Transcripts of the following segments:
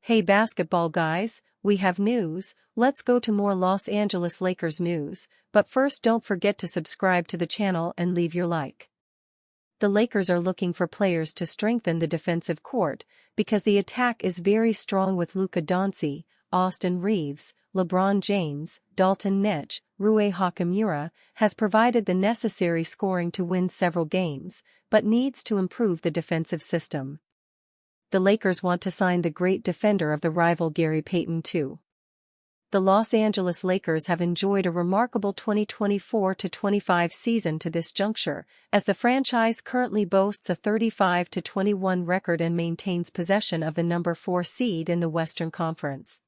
Hey basketball guys, we have news. Let's go to more Los Angeles Lakers news, but first don't forget to subscribe to the channel and leave your like. The Lakers are looking for players to strengthen the defensive court, because the attack is very strong with Luka Doncic, Austin Reeves, LeBron James, Dalton Netsch, Rui Hachimura, has provided the necessary scoring to win several games, but needs to improve the defensive system. The Lakers want to sign the great defender of the rival Gary Payton too. The Los Angeles Lakers have enjoyed a remarkable 2024-25 season to this juncture, as the franchise currently boasts a 35-21 record and maintains possession of the number 4 seed in the Western Conference.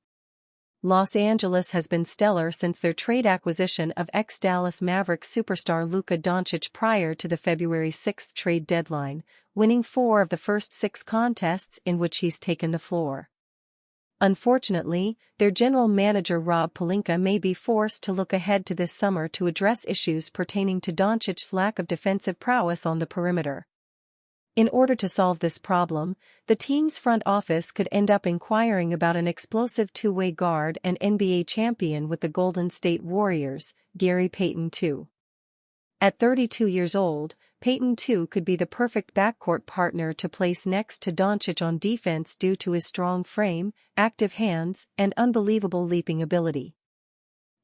Los Angeles has been stellar since their trade acquisition of ex-Dallas Mavericks superstar Luka Doncic prior to the February 6 trade deadline, winning 4 of the first 6 contests in which he's taken the floor. Unfortunately, their general manager Rob Pelinka may be forced to look ahead to this summer to address issues pertaining to Doncic's lack of defensive prowess on the perimeter. In order to solve this problem, the team's front office could end up inquiring about an explosive two-way guard and NBA champion with the Golden State Warriors, Gary Payton II. At 32 years old, Payton II could be the perfect backcourt partner to place next to Doncic on defense due to his strong frame, active hands, and unbelievable leaping ability.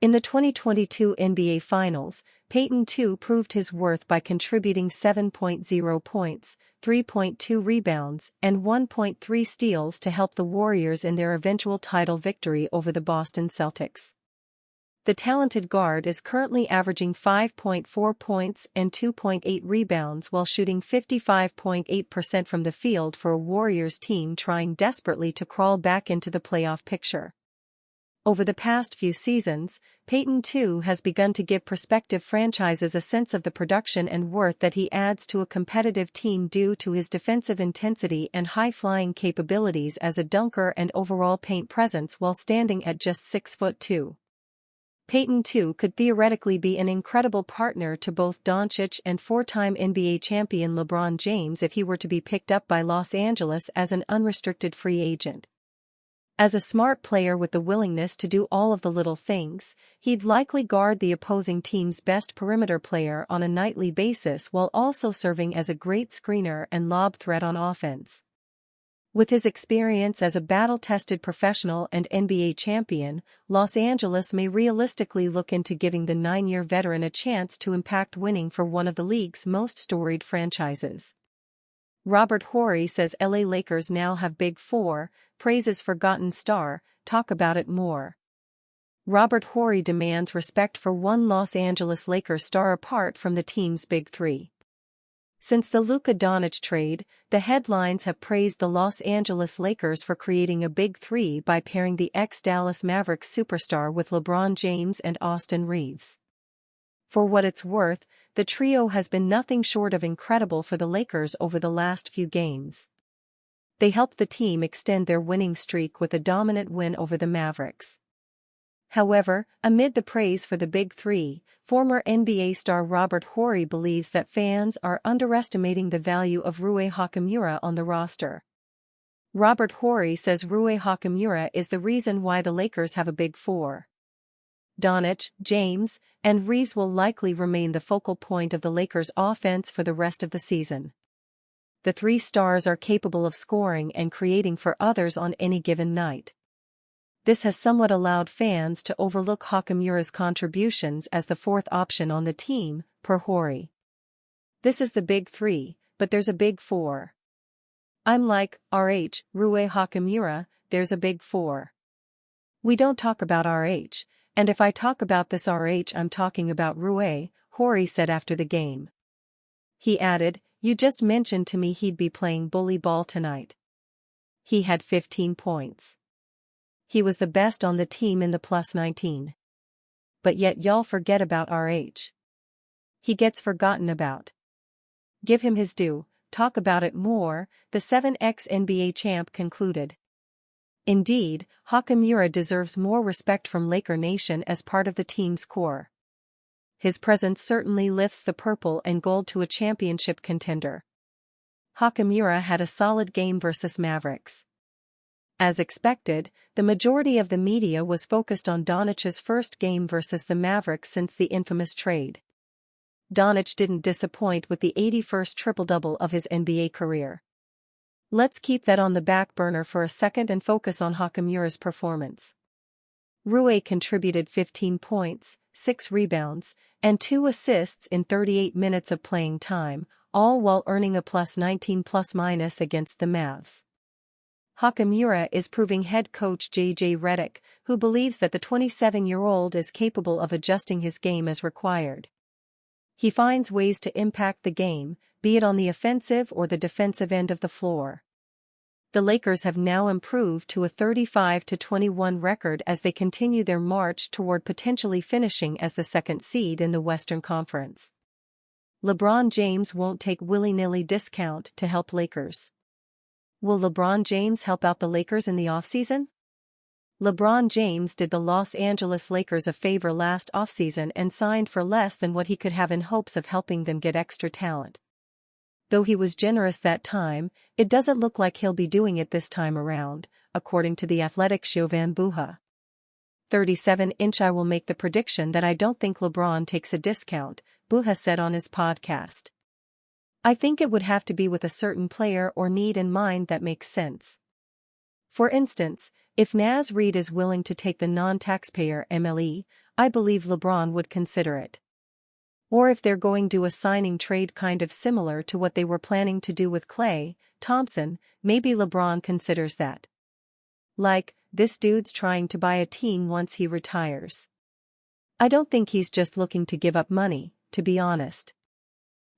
In the 2022 NBA Finals, Payton II proved his worth by contributing 7.0 points, 3.2 rebounds, and 1.3 steals to help the Warriors in their eventual title victory over the Boston Celtics. The talented guard is currently averaging 5.4 points and 2.8 rebounds while shooting 55.8% from the field for a Warriors team trying desperately to crawl back into the playoff picture. Over the past few seasons, Payton II has begun to give prospective franchises a sense of the production and worth that he adds to a competitive team due to his defensive intensity and high-flying capabilities as a dunker and overall paint presence while standing at just 6'2". Payton II could theoretically be an incredible partner to both Doncic and 4-time NBA champion LeBron James if he were to be picked up by Los Angeles as an unrestricted free agent. As a smart player with the willingness to do all of the little things, he'd likely guard the opposing team's best perimeter player on a nightly basis while also serving as a great screener and lob threat on offense. With his experience as a battle-tested professional and NBA champion, Los Angeles may realistically look into giving the 9-year veteran a chance to impact winning for one of the league's most storied franchises. Robert Horry says LA Lakers now have Big Four, praises forgotten star, talk about it more. Robert Horry demands respect for one Los Angeles Lakers star apart from the team's Big Three. Since the Luka Doncic trade, the headlines have praised the Los Angeles Lakers for creating a Big Three by pairing the ex-Dallas Mavericks superstar with LeBron James and Austin Reeves. For what it's worth, the trio has been nothing short of incredible for the Lakers over the last few games. They helped the team extend their winning streak with a dominant win over the Mavericks. However, amid the praise for the Big Three, former NBA star Robert Horry believes that fans are underestimating the value of Rui Hachimura on the roster. Robert Horry says Rui Hachimura is the reason why the Lakers have a Big Four. Doncic, James, and Reeves will likely remain the focal point of the Lakers' offense for the rest of the season. The three stars are capable of scoring and creating for others on any given night. This has somewhat allowed fans to overlook Hachimura's contributions as the fourth option on the team, per Horry. This is the Big Three, but there's a Big Four. I'm like, Rui Hachimura, there's a Big Four. We don't talk about RH, and if I talk about this RH I'm talking about Rui, Horry said after the game. He added, you just mentioned to me he'd be playing bully ball tonight. He had 15 points. He was the best on the team in the plus 19. But yet y'all forget about RH. He gets forgotten about. Give him his due, talk about it more, the 7x NBA champ concluded. Indeed, Hachimura deserves more respect from Laker Nation as part of the team's core. His presence certainly lifts the purple and gold to a championship contender. Hachimura had a solid game versus Mavericks. As expected, the majority of the media was focused on Doncic's first game versus the Mavericks since the infamous trade. Doncic didn't disappoint with the 81st triple-double of his NBA career. Let's keep that on the back burner for a second and focus on Hachimura's performance. Rui contributed 15 points, 6 rebounds, and 2 assists in 38 minutes of playing time, all while earning a +19 ± against the Mavs. Hachimura is proving head coach J.J. Redick, who believes that the 27-year-old is capable of adjusting his game as required. He finds ways to impact the game, be it on the offensive or the defensive end of the floor. The Lakers have now improved to a 35-21 record as they continue their march toward potentially finishing as the second seed in the Western Conference. LeBron James won't take willy-nilly discount to help Lakers. Will LeBron James help out the Lakers in the offseason? LeBron James did the Los Angeles Lakers a favor last offseason and signed for less than what he could have in hopes of helping them get extra talent. Though he was generous that time, it doesn't look like he'll be doing it this time around, according to The Athletic's Jovan Buha. 37-inch I will make the prediction that I don't think LeBron takes a discount, Buha said on his podcast. I think it would have to be with a certain player or need in mind that makes sense. For instance, if Naz Reid is willing to take the non-taxpayer MLE, I believe LeBron would consider it. Or if they're going to do a signing trade kind of similar to what they were planning to do with Klay Thompson, maybe LeBron considers that. Like, this dude's trying to buy a team once he retires. I don't think he's just looking to give up money, to be honest.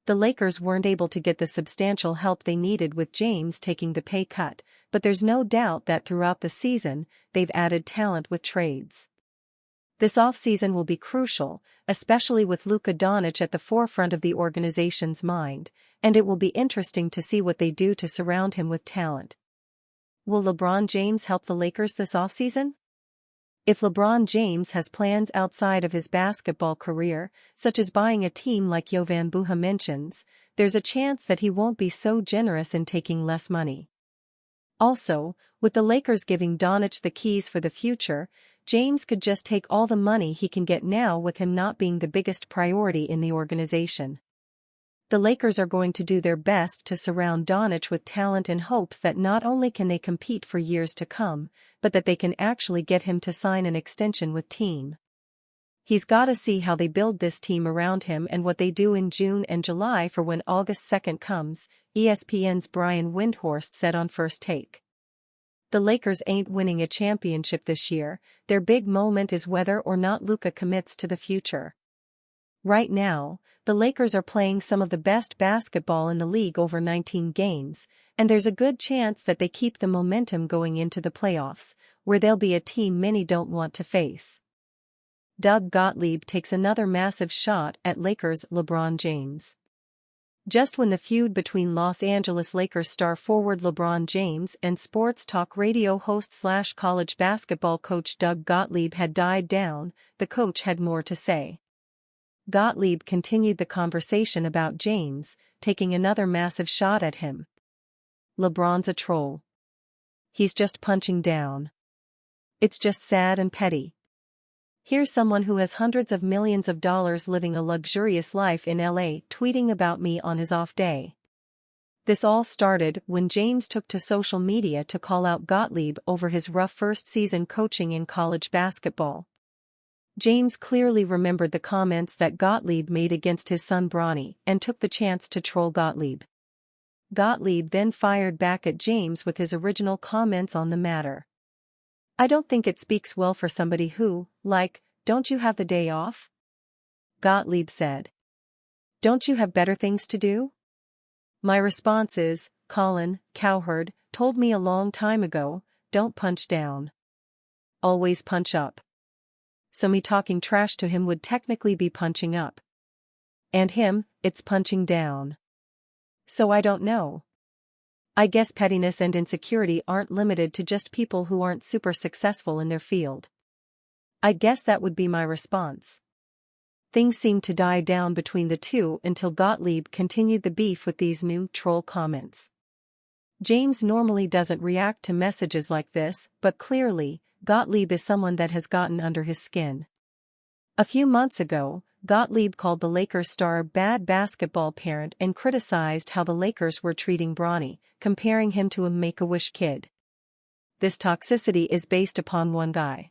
The Lakers weren't able to get the substantial help they needed with James taking the pay cut, but there's no doubt that throughout the season, they've added talent with trades. This offseason will be crucial, especially with Luka Doncic at the forefront of the organization's mind, and it will be interesting to see what they do to surround him with talent. Will LeBron James help the Lakers this offseason? If LeBron James has plans outside of his basketball career, such as buying a team like Jovan Buha mentions, there's a chance that he won't be so generous in taking less money. Also, with the Lakers giving Doncic the keys for the future, James could just take all the money he can get now with him not being the biggest priority in the organization. The Lakers are going to do their best to surround Doncic with talent in hopes that not only can they compete for years to come, but that they can actually get him to sign an extension with team. He's got to see how they build this team around him and what they do in June and July for when August 2nd comes, ESPN's Brian Windhorst said on First Take. The Lakers ain't winning a championship this year, their big moment is whether or not Luka commits to the future. Right now, the Lakers are playing some of the best basketball in the league over 19 games, and there's a good chance that they keep the momentum going into the playoffs, where they'll be a team many don't want to face. Doug Gottlieb takes another massive shot at Lakers' LeBron James. Just when the feud between Los Angeles Lakers star forward LeBron James and sports talk radio host/college basketball coach Doug Gottlieb had died down, the coach had more to say. Gottlieb continued the conversation about James, taking another massive shot at him. LeBron's a troll. He's just punching down. It's just sad and petty. Here's someone who has hundreds of millions of dollars living a luxurious life in LA tweeting about me on his off day. This all started when James took to social media to call out Gottlieb over his rough first season coaching in college basketball. James clearly remembered the comments that Gottlieb made against his son Bronny and took the chance to troll Gottlieb. Gottlieb then fired back at James with his original comments on the matter. I don't think it speaks well for somebody who, like, don't you have the day off? Gottlieb said. Don't you have better things to do? My response is, Colin Cowherd told me a long time ago, don't punch down. Always punch up. So me talking trash to him would technically be punching up. And him, it's punching down. So I don't know. I guess pettiness and insecurity aren't limited to just people who aren't super successful in their field. I guess that would be my response. Things seemed to die down between the two until Gottlieb continued the beef with these new troll comments. James normally doesn't react to messages like this, but clearly, Gottlieb is someone that has gotten under his skin. A few months ago, Gottlieb called the Lakers star bad basketball parent and criticized how the Lakers were treating Bronny, comparing him to a Make-A-Wish kid. This toxicity is based upon one guy.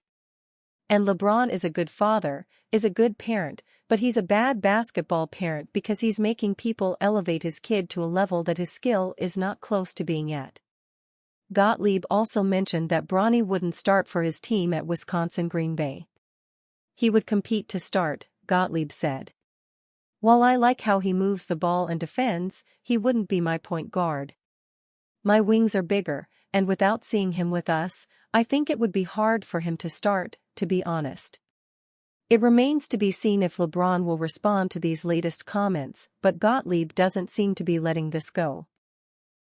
And LeBron is a good father, is a good parent, but he's a bad basketball parent because he's making people elevate his kid to a level that his skill is not close to being at. Gottlieb also mentioned that Bronny wouldn't start for his team at Wisconsin Green Bay. He would compete to start, Gottlieb said. While I like how he moves the ball and defends, he wouldn't be my point guard. My wings are bigger, and without seeing him with us, I think it would be hard for him to start, to be honest. It remains to be seen if LeBron will respond to these latest comments, but Gottlieb doesn't seem to be letting this go.